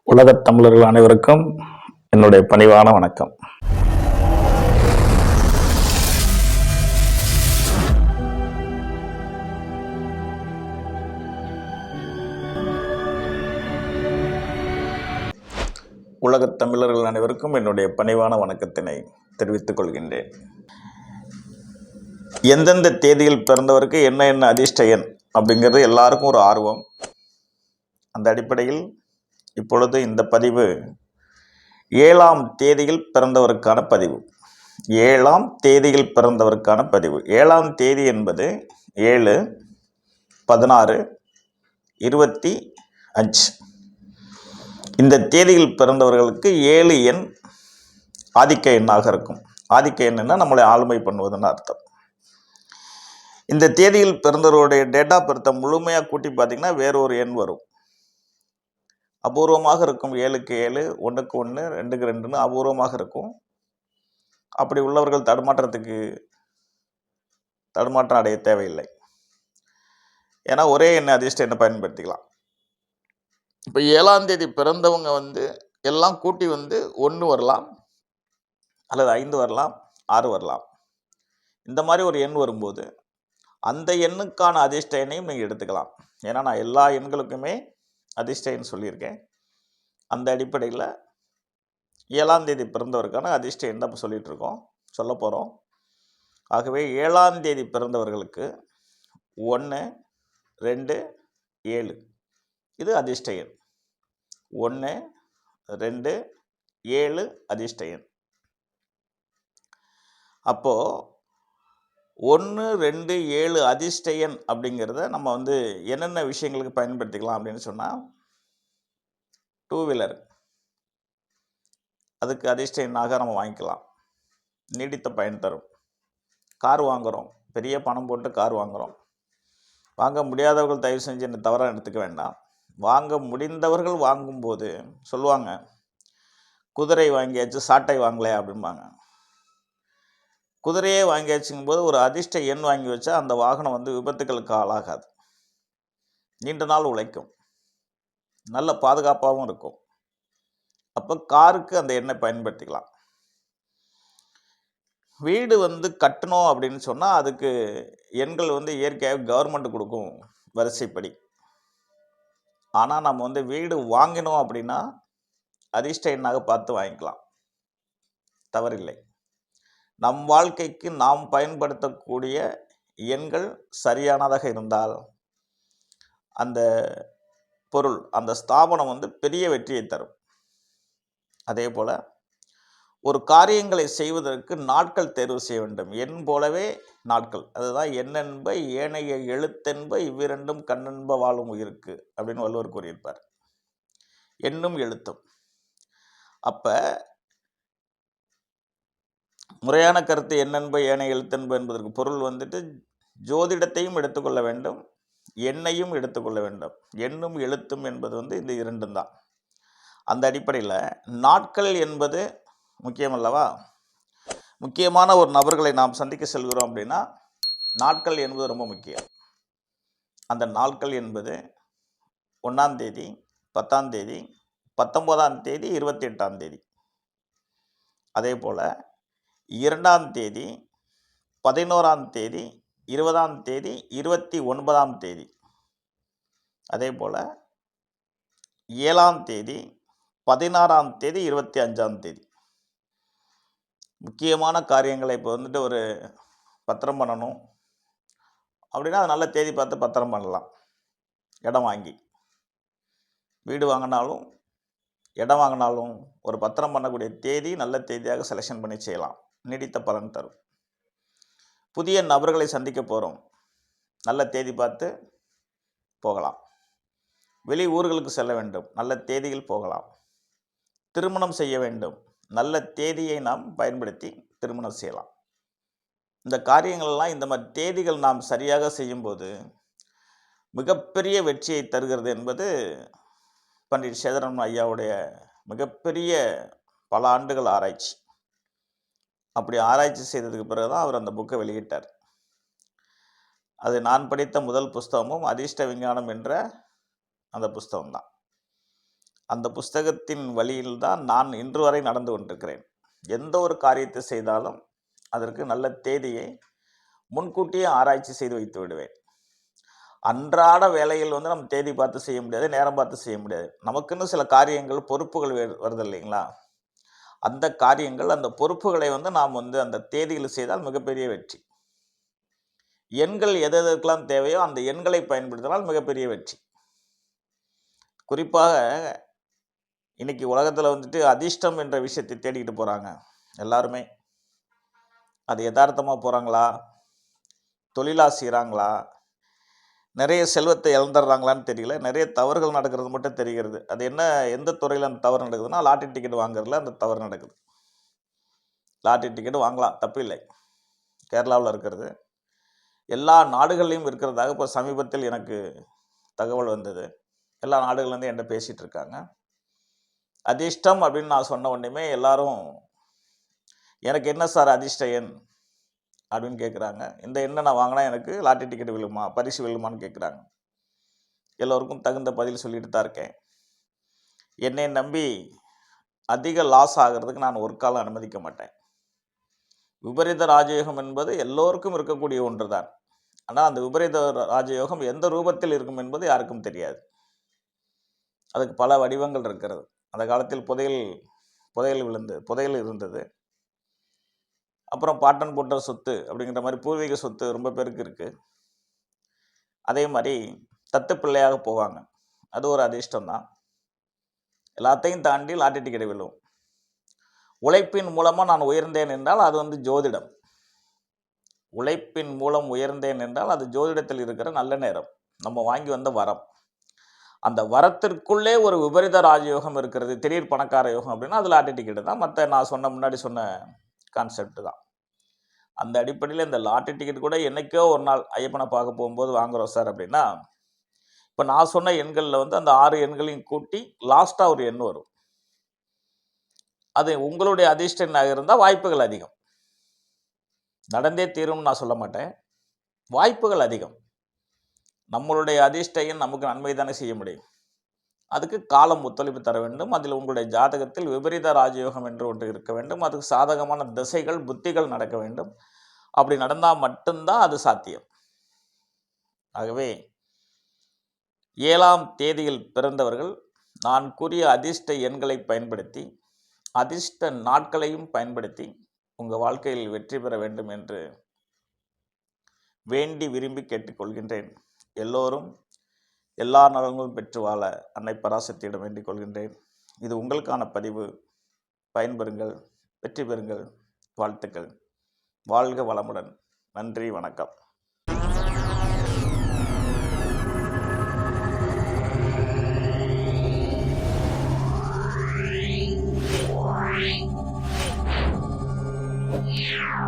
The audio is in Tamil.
உலகத் தமிழர்கள் அனைவருக்கும் என்னுடைய பணிவான வணக்கம். உலகத் தமிழர்கள் அனைவருக்கும் என்னுடைய பணிவான வணக்கத்தினை தெரிவித்துக் கொள்கின்றேன். எந்தெந்த தேதியில் பிறந்தவருக்கு என்ன என்ன அதிர்ஷ்ட எண் அப்படிங்கிறது எல்லாருக்கும் ஒரு ஆர்வம். அந்த அடிப்படையில் இப்பொழுது இந்த பதிவு 7ஆம் தேதியில் பிறந்தவருக்கான பதிவு. 7ஆம் தேதியில் பிறந்தவருக்கான பதிவு. 7ஆம் தேதி என்பது 7, 16, 25. இந்த தேதியில் பிறந்தவர்களுக்கு 7 எண் ஆதிக்க எண்ணாக இருக்கும். ஆதிக்க எண்ணுன்னா நம்மளை ஆளுமை பண்ணுவதுன்னு அர்த்தம். இந்த தேதியில் பிறந்தவருடைய டேட் ஆஃப் பர்த்தை முழுமையாக கூட்டி பார்த்தீங்கன்னா வேற ஒரு எண் வரும். அபூர்வமாக இருக்கும். 7க்கு 7, 1க்கு 1, 2க்கு 2ன்னு அபூர்வமாக இருக்கும். அப்படி உள்ளவர்கள் தடுமாற்றம் அடைய தேவையில்லை. ஏன்னா ஒரே எண்ணெய் அதிர்ஷ்ட எண்ணை பயன்படுத்திக்கலாம். இப்போ 7ஆம் தேதி பிறந்தவங்க எல்லாம் கூட்டி 1 வரலாம், அல்லது 5 வரலாம், 6 வரலாம். இந்த மாதிரி ஒரு எண் வரும்போது அந்த எண்ணுக்கான அதிர்ஷ்ட எண்ணையும் நீங்கள் எடுத்துக்கலாம். ஏன்னா நான் எல்லா எண்களுக்குமே அதிர்ஷ்ட எண் சொல்லியிருக்கேன். அந்த அடிப்படையில் 7ஆம் தேதி பிறந்தவருக்கான அதிர்ஷ்ட எண் தான் சொல்ல போகிறோம். ஆகவே 7ஆம் தேதி பிறந்தவர்களுக்கு 1, 2, 7 இது அதிர்ஷ்ட எண். 1, 2, 7 அதிர்ஷ்ட எண். அப்போது 1, 2, 7 அதிர்ஷ்ட எண் அப்படிங்கிறத நம்ம என்னென்ன விஷயங்களுக்கு பயன்படுத்திக்கலாம் அப்படின்னு சொன்னால், 2 வீலர் அதுக்கு அதிர்ஷ்ட எண்ணாக நம்ம வாங்கிக்கலாம். நீடித்த பயன் தரும். கார் வாங்குகிறோம், பெரிய பணம் போட்டு கார் வாங்குகிறோம். வாங்க முடியாதவர்கள் தயவு செஞ்சு என்ன தவறாக எடுத்துக்க வேண்டாம். வாங்க முடிந்தவர்கள் வாங்கும்போது சொல்லுவாங்க, குதிரை வாங்கியாச்சு சாட்டை வாங்கலையா அப்படிம்பாங்க. குதிரையே வாங்கியாச்சுங்கும் போது ஒரு அதிர்ஷ்ட எண் வாங்கி வச்சா அந்த வாகனம் விபத்துக்களுக்கு ஆளாகாது, நீண்ட நாள் உழைக்கும், நல்ல பாதுகாப்பாகவும் இருக்கும். அப்போ காருக்கு அந்த எண்ணை பயன்படுத்திக்கலாம். வீடு கட்டணும் அப்படின்னு சொன்னால் அதுக்கு எண்கள் இயற்கையாக கவர்மெண்ட் கொடுக்கும் வரிசைப்படி. ஆனால் நம்ம வீடு வாங்கினோம் அப்படின்னா அதிர்ஷ்ட எண்ணாக பார்த்து வாங்கிக்கலாம், தவறில்லை. நம் வாழ்க்கைக்கு நாம் பயன்படுத்தக்கூடிய எண்கள் சரியானதாக இருந்தால் அந்த பொருள், அந்த ஸ்தாபனம் பெரிய வெற்றியை தரும். அதே போல் ஒரு காரியங்களை செய்வதற்கு நாட்கள் தேர்வு செய்ய வேண்டும். எண் போலவே நாட்கள். அதுதான் எண்ணென்ப ஏனைய எழுத்தென்ப இவ்விரண்டும் கண்ணென்ப வாழும் உயிருக்கு அப்படின்னு வள்ளுவர் கூறியிருப்பார். எண்ணும் எழுத்தும். அப்போ முறையான கருத்து எண்ணென்ப ஏனைய எழுத்தென்ப என்பதற்கு பொருள் ஜோதிடத்தையும் எடுத்துக்கொள்ள வேண்டும், எண்ணையும் எடுத்துக்கொள்ள வேண்டும். எண்ணும் எழுத்தும் என்பது இந்த இரண்டும் தான். அந்த அடிப்படையில் நாட்கள் என்பது முக்கியம் அல்லவா? முக்கியமான ஒரு நபர்களை நாம் சந்திக்க செல்கிறோம் அப்படின்னா நாட்கள் என்பது ரொம்ப முக்கியம். அந்த நாட்கள் என்பது 1ஆம் தேதி, 10ஆம் தேதி, 19ஆம் தேதி, 28ஆம் தேதி. அதே போல் 2ஆம் தேதி, 11ஆம் தேதி, 20ஆம் தேதி, 29ஆம் தேதி. அதே போல் 7ஆம் தேதி, 16ஆம் தேதி, 25ஆம் தேதி. முக்கியமான காரியங்களை இப்போ ஒரு பத்திரம் பண்ணணும் அப்படின்னா அது நல்ல தேதி பார்த்து பத்திரம் பண்ணலாம். இடம் வாங்கி வீடு வாங்கினாலும் இடம் வாங்கினாலும் ஒரு பத்திரம் பண்ணக்கூடிய தேதி நல்ல தேதியாக செலெக்ஷன் பண்ணி செய்யலாம், நீடித்த பலன் தரும். புதிய நபர்களை சந்திக்க போகிறோம், நல்ல தேதி பார்த்து போகலாம். வெளி ஊர்களுக்கு செல்ல வேண்டும், நல்ல தேதியில் போகலாம். திருமணம் செய்ய வேண்டும், நல்ல தேதியை நாம் பயன்படுத்தி திருமணம் செய்யலாம். இந்த காரியங்கள்லாம் இந்த மாதிரி தேதிகள் நாம் சரியாக செய்யும்போது மிகப்பெரிய வெற்றியை தருகிறது என்பது பண்டிட் சேதராமன் ஐயாவுடைய மிகப்பெரிய பல ஆண்டுகள் ஆராய்ச்சி. அப்படி ஆராய்ச்சி செய்ததுக்கு பிறகு தான் அவர் அந்த புக்கை வெளியிட்டார். அது நான் படித்த முதல் புஸ்தகமும் அதிர்ஷ்ட விஞ்ஞானம் என்ற அந்த புஸ்தகம்தான். அந்த புஸ்தகத்தின் வழியில் தான் நான் இன்று வரை நடந்து கொண்டிருக்கிறேன். எந்த ஒரு காரியத்தை செய்தாலும் அதற்கு நல்ல தேதியை முன்கூட்டியே ஆராய்ச்சி செய்து வைத்து விடுவேன். அன்றாட வேலையில் நம்ம தேதி பார்த்து செய்ய முடியாது, நேரம் பார்த்து செய்ய முடியாது. நமக்குன்னு சில காரியங்கள், பொறுப்புகள் வருது இல்லைங்களா? அந்த காரியங்கள், அந்த பொறுப்புகளை நாம் அந்த தேதியில் செய்தால் மிகப்பெரிய வெற்றி. எண்கள் எதற்கெல்லாம் தேவையோ அந்த எண்களை பயன்படுத்தினால் மிகப்பெரிய வெற்றி. குறிப்பாக இன்னைக்கு உலகத்தில் அதிர்ஷ்டம் என்ற விஷயத்தை தேடிக்கிட்டு போகிறாங்க எல்லாருமே. அது யதார்த்தமாக போகிறாங்களா, தொழிலாக செய்கிறாங்களா, நிறைய செல்வத்தை இழந்துடுறாங்களான்னு தெரியல. நிறைய தவறுகள் நடக்கிறது மட்டும் தெரிகிறது. அது என்ன, எந்த துறையில் அந்த தவறு நடக்குதுன்னா, லாட்டரி டிக்கெட் வாங்குறதுல அந்த தவறு நடக்குது. லாட்டரி டிக்கெட் வாங்கலாம், தப்பு இல்லை. கேரளாவில் இருக்கிறது, எல்லா நாடுகள்லையும் இருக்கிறதாக இப்போ சமீபத்தில் எனக்கு தகவல் வந்தது. எல்லா நாடுகள்லேருந்து என்கிட்ட பேசிகிட்டு இருக்காங்க. அதிர்ஷ்டம் அப்படின்னு நான் சொன்ன உடனே எல்லாரும் எனக்கு என்ன சார் அதிர்ஷ்ட எண் அப்படின்னு கேட்குறாங்க. இந்த எண்ணை நான் வாங்கினா எனக்கு லாட்டரி டிக்கெட் விழுமா, பரிசு விழுமான்னு கேட்குறாங்க. எல்லோருக்கும் தகுந்த பதில் சொல்லிட்டு தான் இருக்கேன். என்னை நம்பி அதிக லாஸ் ஆகிறதுக்கு நான் ஒரு காலம் அனுமதிக்க மாட்டேன். விபரீத ராஜயோகம் என்பது எல்லோருக்கும் இருக்கக்கூடிய ஒன்று தான். ஆனால் அந்த விபரீத ராஜயோகம் எந்த ரூபத்தில் இருக்கும் என்பது யாருக்கும் தெரியாது. அதுக்கு பல வடிவங்கள் இருக்கிறது. அந்த காலத்தில் புதையல் இருந்தது. அப்புறம் பாட்டன் போட்ட சொத்து அப்படிங்கிற மாதிரி பூர்வீக சொத்து ரொம்ப பேருக்கு இருக்குது. அதே மாதிரி தத்து பிள்ளையாக போவாங்க, அது ஒரு அதிர்ஷ்டம் தான். எல்லாத்தையும் தாண்டி லாட்டரி டிக்கெட் விழுவும். உழைப்பின் மூலமாக நான் உயர்ந்தேன் என்றால் அது ஜோதிடம். உழைப்பின் மூலம் உயர்ந்தேன் என்றால் அது ஜோதிடத்தில் இருக்கிற நல்ல நேரம், நம்ம வாங்கி வந்த வரம். அந்த வரத்திற்குள்ளே ஒரு விபரீத ராஜயோகம் இருக்கிறது, திடீர் பணக்கார யோகம் அப்படின்னா அது லாட்டரி டிக்கெட்டு தான். மற்ற நான் முன்னாடி சொன்ன கான்செப்ட் தான். அந்த அடிப்படையில் இந்த லாட்டரி டிக்கெட் கூட என்னைக்கோ ஒரு நாள் ஐயப்பனை பார்க்க போகும்போது வாங்குகிறோம் சார் அப்படின்னா, இப்போ நான் சொன்ன எண்களில் அந்த 6 எண்களையும் கூட்டி லாஸ்ட்டாக ஒரு எண் வரும். அது உங்களுடைய அதிர்ஷ்ட எண்ணாக இருந்தால் வாய்ப்புகள் அதிகம். நடந்தே தீரும்னு நான் சொல்ல மாட்டேன், வாய்ப்புகள் அதிகம். நம்மளுடைய அதிர்ஷ்ட எண் நமக்கு நன்மை தானே செய்ய முடியும். அதுக்கு காலம் ஒத்துழைப்பு தர வேண்டும். அதில் உங்களுடைய ஜாதகத்தில் விபரீத ராஜயோகம் என்று ஒன்று இருக்க வேண்டும். அதுக்கு சாதகமான திசைகள், புத்திகள் நடக்க வேண்டும். அப்படி நடந்தால் மட்டும்தான் அது சாத்தியம். ஆகவே 7ஆம் தேதியில் பிறந்தவர்கள் நான் கூறிய அதிர்ஷ்ட எண்களை பயன்படுத்தி, அதிர்ஷ்ட நாட்களையும் பயன்படுத்தி உங்கள் வாழ்க்கையில் வெற்றி பெற வேண்டும் என்று வேண்டி விரும்பி கேட்டுக்கொள்கின்றேன். எல்லோரும் எல்லா நலன்களும் பெற்று வாழ அன்னை பராசக்தியிடம் வேண்டிக் கொள்கின்றேன். இது உங்களுக்கான பதிவு. பயன்பெறுங்கள், வெற்றி பெறுங்கள். வாழ்த்துக்கள். வாழ்க வளமுடன். நன்றி, வணக்கம். Yeah.